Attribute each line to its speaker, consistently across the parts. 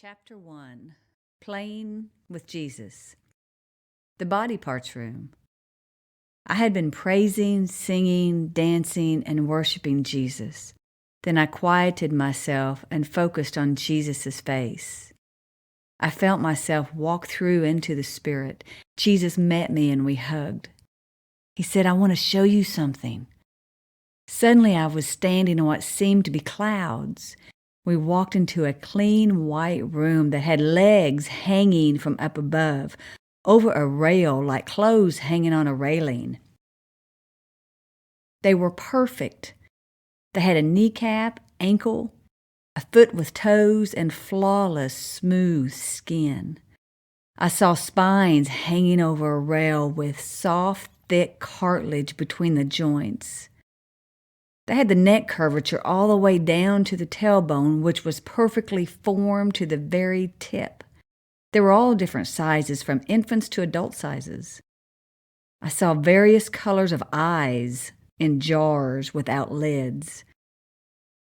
Speaker 1: Chapter 1 Playing with Jesus. The Body Parts Room. I had been praising, singing, dancing, and worshiping Jesus. Then I quieted myself and focused on Jesus' face. I felt myself walk through into the Spirit. Jesus met me and we hugged. He said, "I want to show you something." Suddenly I was standing on what seemed to be clouds. We walked into a clean white room that had legs hanging from up above, over a rail like clothes hanging on a railing. They were perfect. They had a kneecap, ankle, a foot with toes, and flawless, smooth skin. I saw spines hanging over a rail with soft, thick cartilage between the joints. They had the neck curvature all the way down to the tailbone, which was perfectly formed to the very tip. They were all different sizes, from infants to adult sizes. I saw various colors of eyes in jars without lids.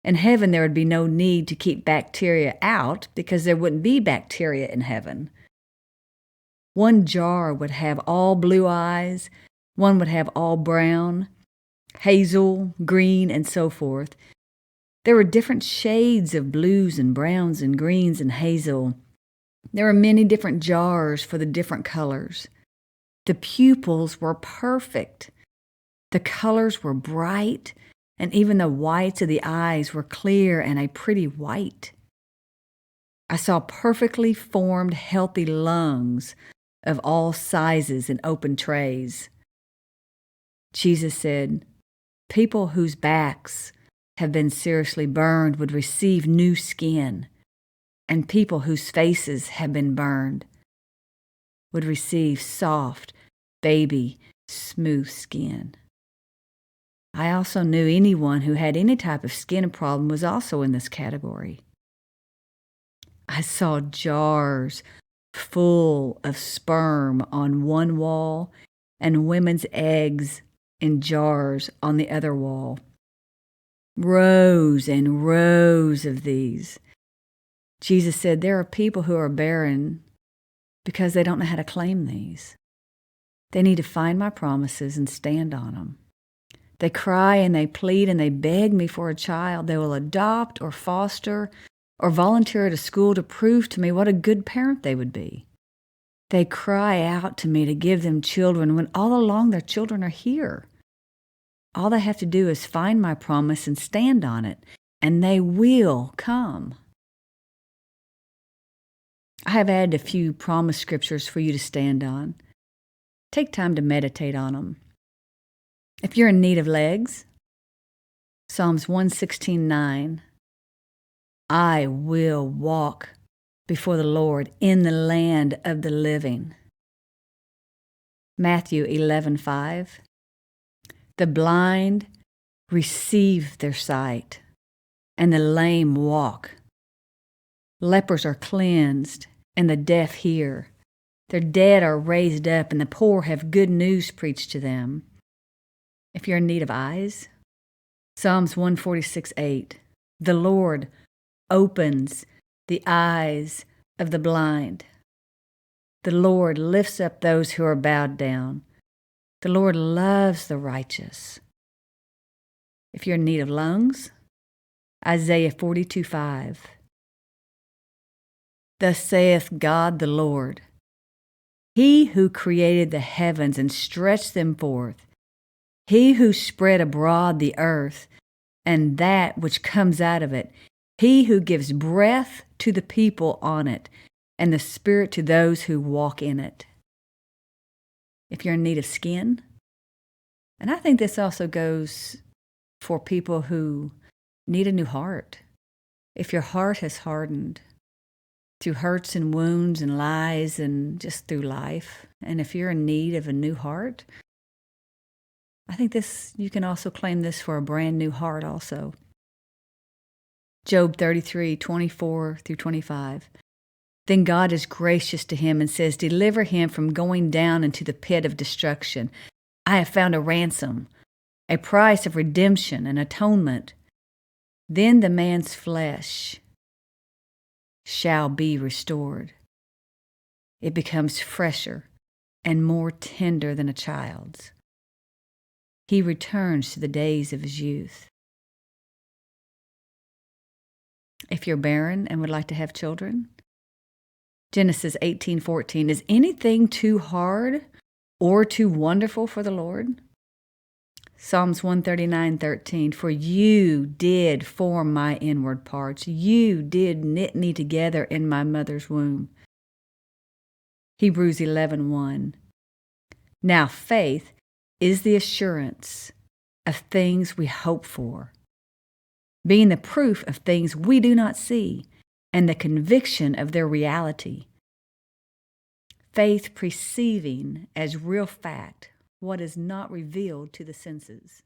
Speaker 1: In heaven, there would be no need to keep bacteria out because there wouldn't be bacteria in heaven. One jar would have all blue eyes, one would have all brown, hazel, green, and so forth. There were different shades of blues and browns and greens and hazel. There were many different jars for the different colors. The pupils were perfect. The colors were bright, and even the whites of the eyes were clear and a pretty white. I saw perfectly formed, healthy lungs of all sizes in open trays. Jesus said, "People whose backs have been seriously burned would receive new skin, and people whose faces have been burned would receive soft, baby, smooth skin." I also knew anyone who had any type of skin problem was also in this category. I saw jars full of sperm on one wall and women's eggs in jars on the other wall. Rows and rows of these. Jesus said there are people who are barren because they don't know how to claim these. They need to find my promises and stand on them. They cry and they plead and they beg me for a child they will adopt or foster or volunteer at a school to prove to me what a good parent they would be. They cry out to me to give them children when all along their children are here. All they have to do is find my promise and stand on it, and they will come. I have added a few promise scriptures for you to stand on. Take time to meditate on them. If you're in need of legs, Psalms 116:9, "I will walk before the Lord in the land of the living." Matthew 11:5, "The blind receive their sight, and the lame walk. Lepers are cleansed, and the deaf hear. Their dead are raised up, and the poor have good news preached to them." If you're in need of eyes, Psalms 146:8, "The Lord opens the eyes of the blind. The Lord lifts up those who are bowed down. The Lord loves the righteous." If you're in need of lungs, Isaiah 42:5, "Thus saith God the Lord, He who created the heavens and stretched them forth, He who spread abroad the earth and that which comes out of it, He who gives breath to the people on it and the spirit to those who walk in it." If you're in need of skin, and I think this also goes for people who need a new heart. If your heart has hardened through hurts and wounds and lies and just through life, and if you're in need of a new heart, I think you can also claim this for a brand new heart also. Job 33:24-25. "Then God is gracious to him and says, Deliver him from going down into the pit of destruction. I have found a ransom, a price of redemption and atonement. Then the man's flesh shall be restored. It becomes fresher and more tender than a child's. He returns to the days of his youth. If you're barren and would like to have children, Genesis 18:14, is anything too hard or too wonderful for the Lord? Psalms 139:13, for you did form my inward parts. You did knit me together in my mother's womb. Hebrews 11:1, now faith is the assurance of things we hope for, being the proof of things we do not see, and the conviction of their reality. Faith perceiving as real fact what is not revealed to the senses.